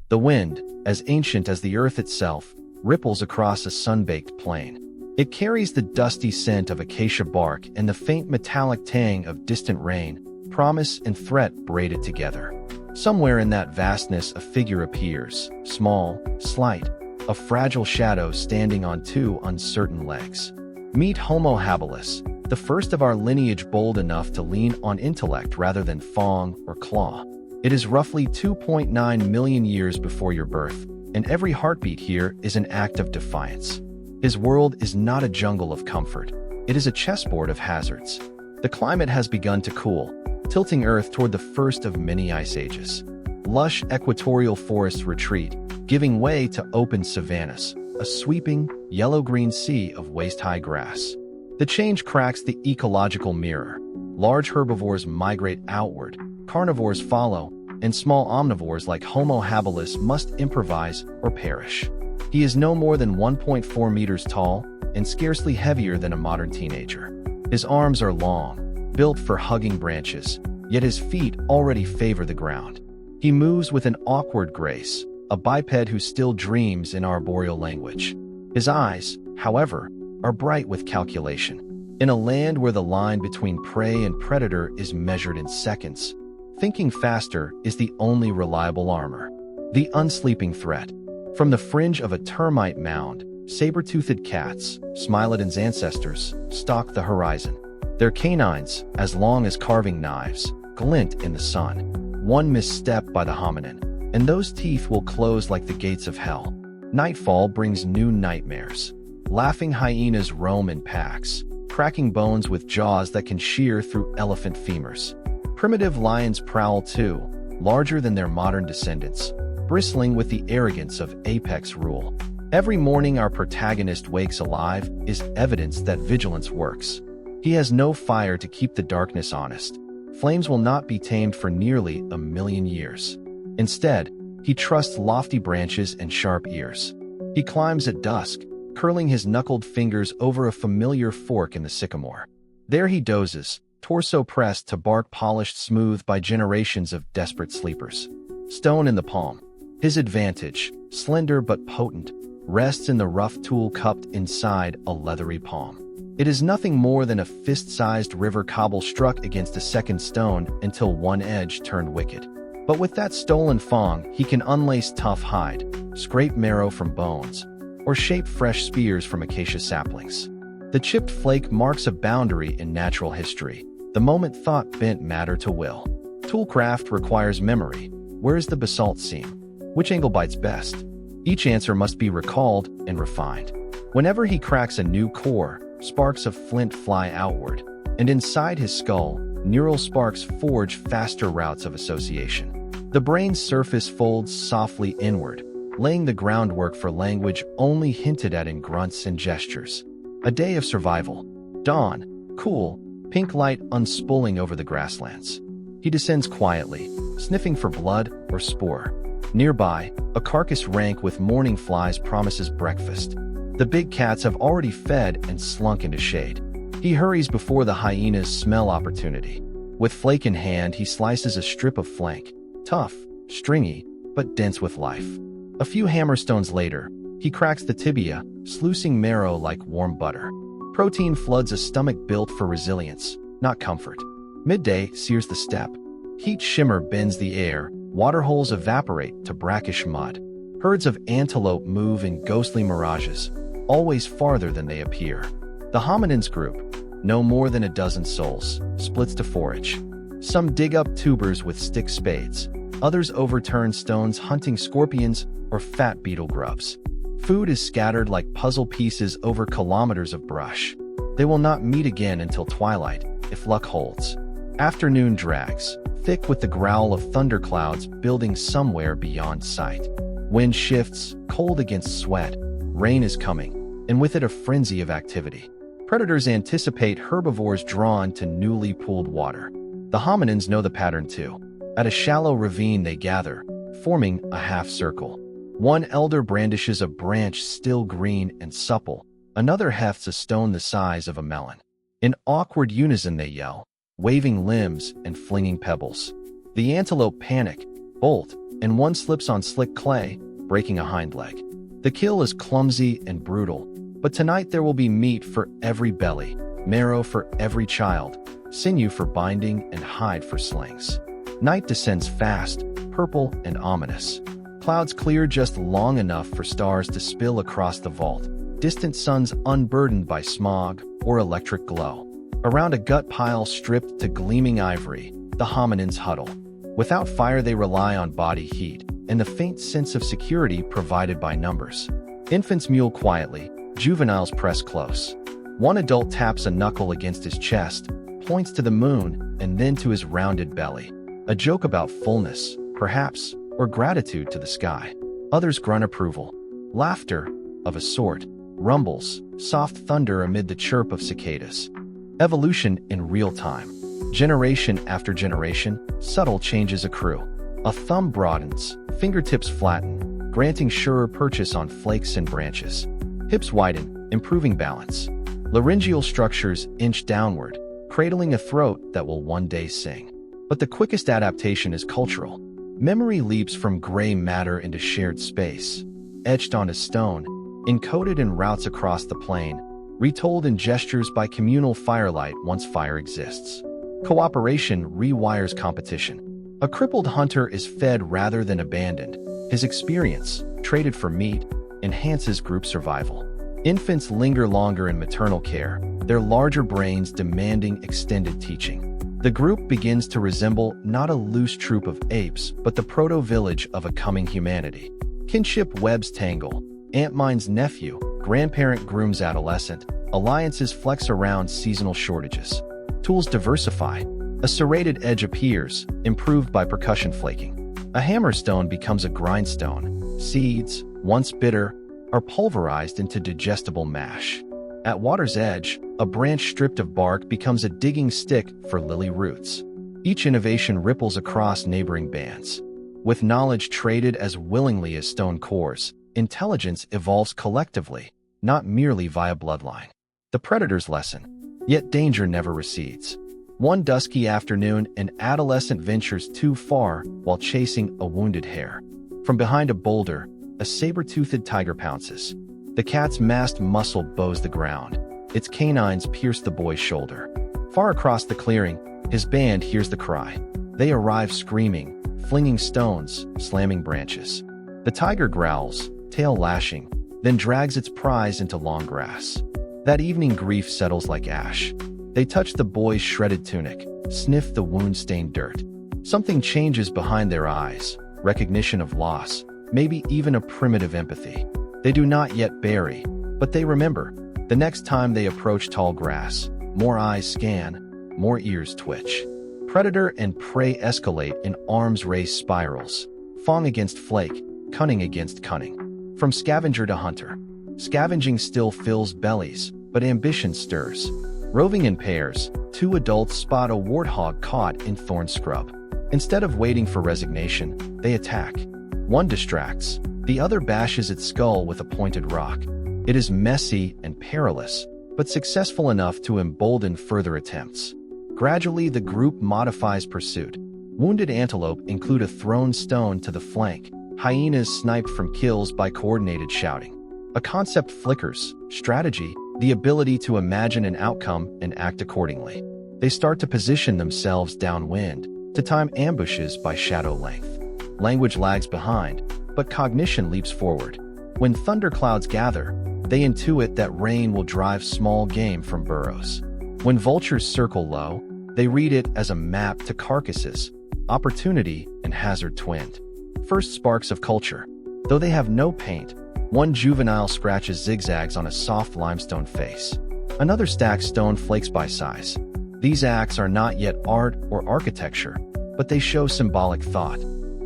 The wind, as ancient as the earth itself, ripples across a sun-baked plain. It carries the dusty scent of acacia bark and the faint metallic tang of distant rain, promise and threat braided together. Somewhere in that vastness a figure appears, small, slight, a fragile shadow standing on two uncertain legs. Meet Homo habilis, the first of our lineage bold enough to lean on intellect rather than fang or claw. It is roughly 2.9 million years before your birth, and every heartbeat here is an act of defiance. His world is not a jungle of comfort. It is a chessboard of hazards. The climate has begun to cool, tilting Earth toward the first of many ice ages. Lush equatorial forests retreat, giving way to open savannas, a sweeping, yellow-green sea of waist-high grass. The change cracks the ecological mirror. Large herbivores migrate outward, carnivores follow, and small omnivores like Homo habilis must improvise or perish. He is no more than 1.4 meters tall and scarcely heavier than a modern teenager. His arms are long, built for hugging branches, yet his feet already favor the ground. He moves with an awkward grace, a biped who still dreams in arboreal language. His eyes, however, are bright with calculation. In a land where the line between prey and predator is measured in seconds, thinking faster is the only reliable armor. The unsleeping threat. From the fringe of a termite mound, saber-toothed cats, Smilodon's ancestors, stalk the horizon. Their canines, as long as carving knives, glint in the sun. One misstep by the hominin, and those teeth will close like the gates of hell. Nightfall brings new nightmares. Laughing hyenas roam in packs, cracking bones with jaws that can shear through elephant femurs. Primitive lions prowl too, larger than their modern descendants, bristling with the arrogance of apex rule. Every morning our protagonist wakes alive is evidence that vigilance works. He has no fire to keep the darkness honest. Flames will not be tamed for nearly 1,000,000 years. Instead, he trusts lofty branches and sharp ears. He climbs at dusk, curling his knuckled fingers over a familiar fork in the sycamore. There he dozes, torso pressed to bark polished smooth by generations of desperate sleepers. Stone in the palm. His advantage, slender but potent, rests in the rough tool cupped inside a leathery palm. It is nothing more than a fist-sized river cobble struck against a second stone until one edge turned wicked. But with that stolen fang, he can unlace tough hide, scrape marrow from bones, or shape fresh spears from acacia saplings. The chipped flake marks a boundary in natural history, the moment thought bent matter to will. Toolcraft requires memory. Where is the basalt seam? Which angle bites best? Each answer must be recalled and refined. Whenever he cracks a new core, sparks of flint fly outward, and inside his skull, neural sparks forge faster routes of association. The brain's surface folds softly inward, laying the groundwork for language only hinted at in grunts and gestures. A day of survival. Dawn, cool, pink light unspooling over the grasslands. He descends quietly, sniffing for blood or spore. Nearby, a carcass rank with morning flies promises breakfast. The big cats have already fed and slunk into shade. He hurries before the hyenas smell opportunity. With flake in hand, he slices a strip of flank. Tough, stringy, but dense with life. A few hammerstones later, he cracks the tibia, sluicing marrow like warm butter. Protein floods a stomach built for resilience, not comfort. Midday sears the steppe. Heat shimmer bends the air, waterholes evaporate to brackish mud. Herds of antelope move in ghostly mirages, always farther than they appear. The hominins group, no more than a dozen souls, splits to forage. Some dig up tubers with stick spades. Others overturn stones hunting scorpions or fat beetle grubs. Food is scattered like puzzle pieces over kilometers of brush. They will not meet again until twilight, if luck holds. Afternoon drags, thick with the growl of thunderclouds building somewhere beyond sight. Wind shifts, cold against sweat. Rain is coming, and with it a frenzy of activity. Predators anticipate herbivores drawn to newly pooled water. The hominins know the pattern too. At a shallow ravine they gather, forming a half circle. One elder brandishes a branch still green and supple. Another hefts a stone the size of a melon. In awkward unison they yell, waving limbs and flinging pebbles. The antelope panic, bolt, and one slips on slick clay, breaking a hind leg. The kill is clumsy and brutal, but tonight there will be meat for every belly, marrow for every child, sinew for binding, and hide for slings. Night descends fast, purple and ominous. Clouds clear just long enough for stars to spill across the vault, distant suns unburdened by smog or electric glow. Around a gut pile stripped to gleaming ivory, the hominins huddle. Without fire, they rely on body heat and the faint sense of security provided by numbers. Infants mewl quietly, juveniles press close. One adult taps a knuckle against his chest, points to the moon, and then to his rounded belly. A joke about fullness, perhaps, or gratitude to the sky. Others grunt approval. Laughter, of a sort, rumbles, soft thunder amid the chirp of cicadas. Evolution in real time. Generation after generation, subtle changes accrue. A thumb broadens, fingertips flatten, granting surer purchase on flakes and branches. Hips widen, improving balance. Laryngeal structures inch downward, cradling a throat that will one day sing. But the quickest adaptation is cultural. Memory leaps from gray matter into shared space, etched onto stone, encoded in routes across the plain, retold in gestures by communal firelight once fire exists. Cooperation rewires competition. A crippled hunter is fed rather than abandoned. His experience, traded for meat, enhances group survival. Infants linger longer in maternal care, their larger brains demanding extended teaching. The group begins to resemble not a loose troop of apes, but the proto-village of a coming humanity. Kinship webs tangle. Aunt Mine's nephew, grandparent grooms adolescent. Alliances flex around seasonal shortages. Tools diversify. A serrated edge appears, improved by percussion flaking. A hammerstone becomes a grindstone. Seeds, once bitter, are pulverized into digestible mash. At water's edge, a branch stripped of bark becomes a digging stick for lily roots. Each innovation ripples across neighboring bands. With knowledge traded as willingly as stone cores, intelligence evolves collectively, not merely via bloodline. The predator's lesson. Yet danger never recedes. One dusky afternoon, an adolescent ventures too far while chasing a wounded hare. From behind a boulder, a saber-toothed tiger pounces. The cat's massed muscle bows the ground. Its canines pierce the boy's shoulder. Far across the clearing, his band hears the cry. They arrive screaming, flinging stones, slamming branches. The tiger growls, tail lashing, then drags its prize into long grass. That evening, grief settles like ash. They touch the boy's shredded tunic, sniff the wound-stained dirt. Something changes behind their eyes, recognition of loss, maybe even a primitive empathy. They do not yet bury, but they remember. The next time they approach tall grass, more eyes scan, more ears twitch. Predator and prey escalate in arms race spirals. Fawn against flake, cunning against cunning. From scavenger to hunter. Scavenging still fills bellies, but ambition stirs. Roving in pairs, two adults spot a warthog caught in thorn scrub. Instead of waiting for resignation, they attack. One distracts, the other bashes its skull with a pointed rock. It is messy and perilous, but successful enough to embolden further attempts. Gradually, the group modifies pursuit. Wounded antelope include a thrown stone to the flank, hyenas sniped from kills by coordinated shouting. A concept flickers, strategy, the ability to imagine an outcome and act accordingly. They start to position themselves downwind, to time ambushes by shadow length. Language lags behind, but cognition leaps forward. When thunderclouds gather, they intuit that rain will drive small game from burrows. When vultures circle low, they read it as a map to carcasses, opportunity and hazard twinned. First sparks of culture. Though they have no paint, one juvenile scratches zigzags on a soft limestone face. Another stacks stone flakes by size. These acts are not yet art or architecture, but they show symbolic thought.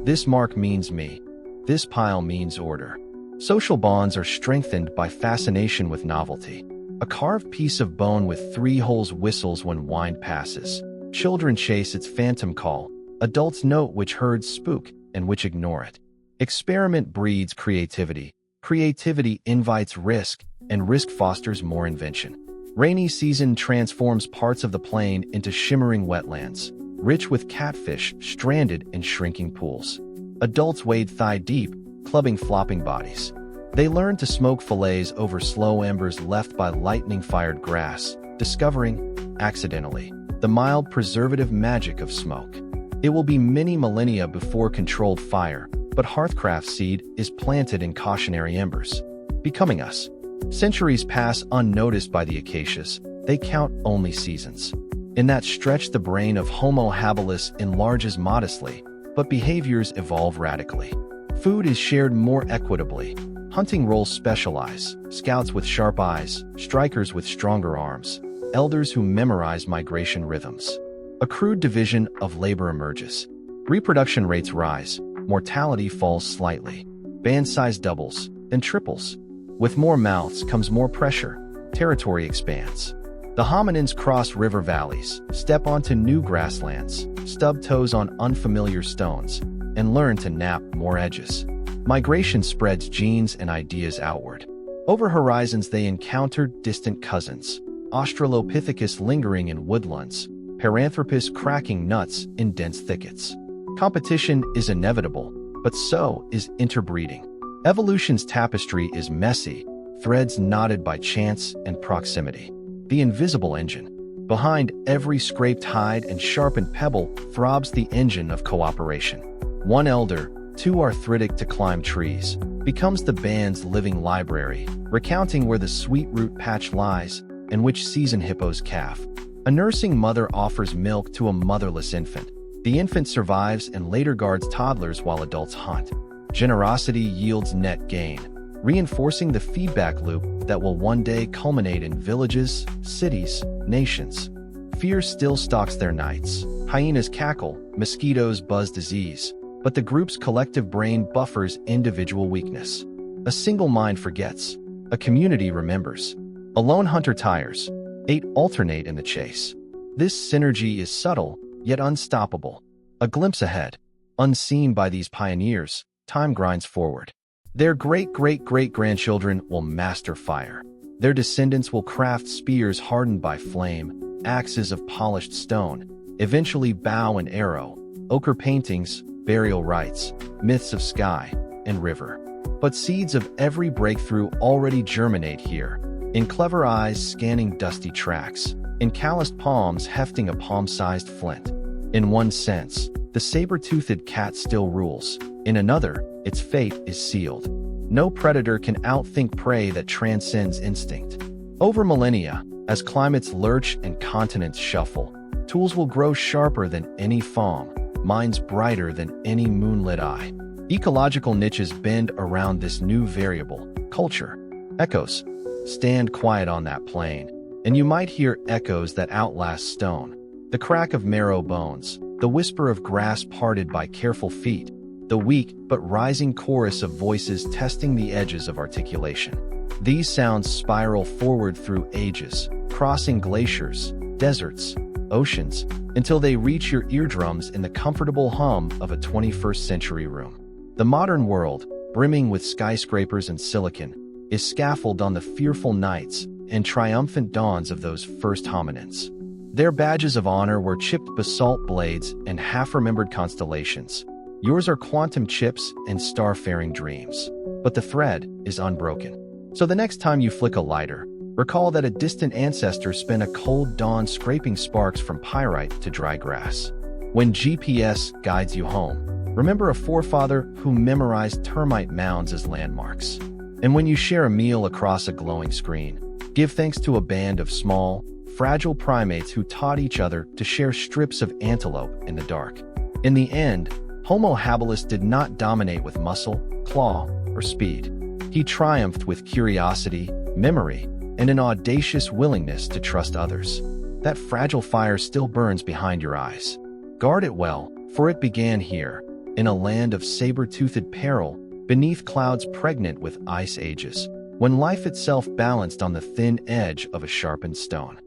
This mark means me. This pile means order. Social bonds are strengthened by fascination with novelty. A carved piece of bone with 3 holes whistles when wind passes. Children chase its phantom call. Adults note which herds spook and which ignore it. Experiment breeds creativity. Creativity invites risk, and risk fosters more invention. Rainy season transforms parts of the plain into shimmering wetlands, rich with catfish stranded in shrinking pools. Adults wade thigh-deep, clubbing flopping bodies. They learn to smoke fillets over slow embers left by lightning-fired grass, discovering, accidentally, the mild preservative magic of smoke. It will be many millennia before controlled fire, but hearthcraft seed is planted in cautionary embers, becoming us. Centuries pass unnoticed by the acacias, they count only seasons. In that stretch, the brain of Homo habilis enlarges modestly, but behaviors evolve radically. Food is shared more equitably. Hunting roles specialize, scouts with sharp eyes, strikers with stronger arms, elders who memorize migration rhythms. A crude division of labor emerges. Reproduction rates rise, mortality falls slightly. Band size doubles, then triples. With more mouths comes more pressure, territory expands. The hominins cross river valleys, step onto new grasslands, stub toes on unfamiliar stones, and learn to nap more edges. Migration spreads genes and ideas outward. Over horizons they encounter distant cousins, Australopithecus lingering in woodlands, Paranthropus cracking nuts in dense thickets. Competition is inevitable, but so is interbreeding. Evolution's tapestry is messy, threads knotted by chance and proximity. The invisible engine. Behind every scraped hide and sharpened pebble throbs the engine of cooperation. One elder, too arthritic to climb trees, becomes the band's living library, recounting where the sweet root patch lies and which season hippos calf. A nursing mother offers milk to a motherless infant. The infant survives and later guards toddlers while adults hunt. Generosity yields net gain, reinforcing the feedback loop that will one day culminate in villages, cities, nations. Fear still stalks their nights. Hyenas cackle, mosquitoes buzz disease, but the group's collective brain buffers individual weakness. A single mind forgets. A community remembers. A lone hunter tires. 8 alternate in the chase. This synergy is subtle, yet unstoppable. A glimpse ahead. Unseen by these pioneers, time grinds forward. Their great-great-great-grandchildren will master fire. Their descendants will craft spears hardened by flame, axes of polished stone, eventually bow and arrow, ochre paintings, burial rites, myths of sky and river. But seeds of every breakthrough already germinate here, in clever eyes scanning dusty tracks, in calloused palms hefting a palm-sized flint. In one sense, the saber-toothed cat still rules. In another, its fate is sealed. No predator can outthink prey that transcends instinct. Over millennia, as climates lurch and continents shuffle, tools will grow sharper than any thong, minds brighter than any moonlit eye. Ecological niches bend around this new variable, culture. Echoes. Stand quiet on that plain, and you might hear echoes that outlast stone. The crack of marrow bones, the whisper of grass parted by careful feet, the weak but rising chorus of voices testing the edges of articulation. These sounds spiral forward through ages, crossing glaciers, deserts, oceans, until they reach your eardrums in the comfortable hum of a 21st century room. The modern world, brimming with skyscrapers and silicon, is scaffolded on the fearful nights and triumphant dawns of those first hominins. Their badges of honor were chipped basalt blades and half-remembered constellations. Yours are quantum chips and star-faring dreams. But the thread is unbroken. So the next time you flick a lighter, recall that a distant ancestor spent a cold dawn scraping sparks from pyrite to dry grass. When GPS guides you home, remember a forefather who memorized termite mounds as landmarks. And when you share a meal across a glowing screen, give thanks to a band of small, fragile primates who taught each other to share strips of antelope in the dark. In the end, Homo habilis did not dominate with muscle, claw, or speed. He triumphed with curiosity, memory, and an audacious willingness to trust others. That fragile fire still burns behind your eyes. Guard it well, for it began here, in a land of saber-toothed peril, beneath clouds pregnant with ice ages, when life itself balanced on the thin edge of a sharpened stone.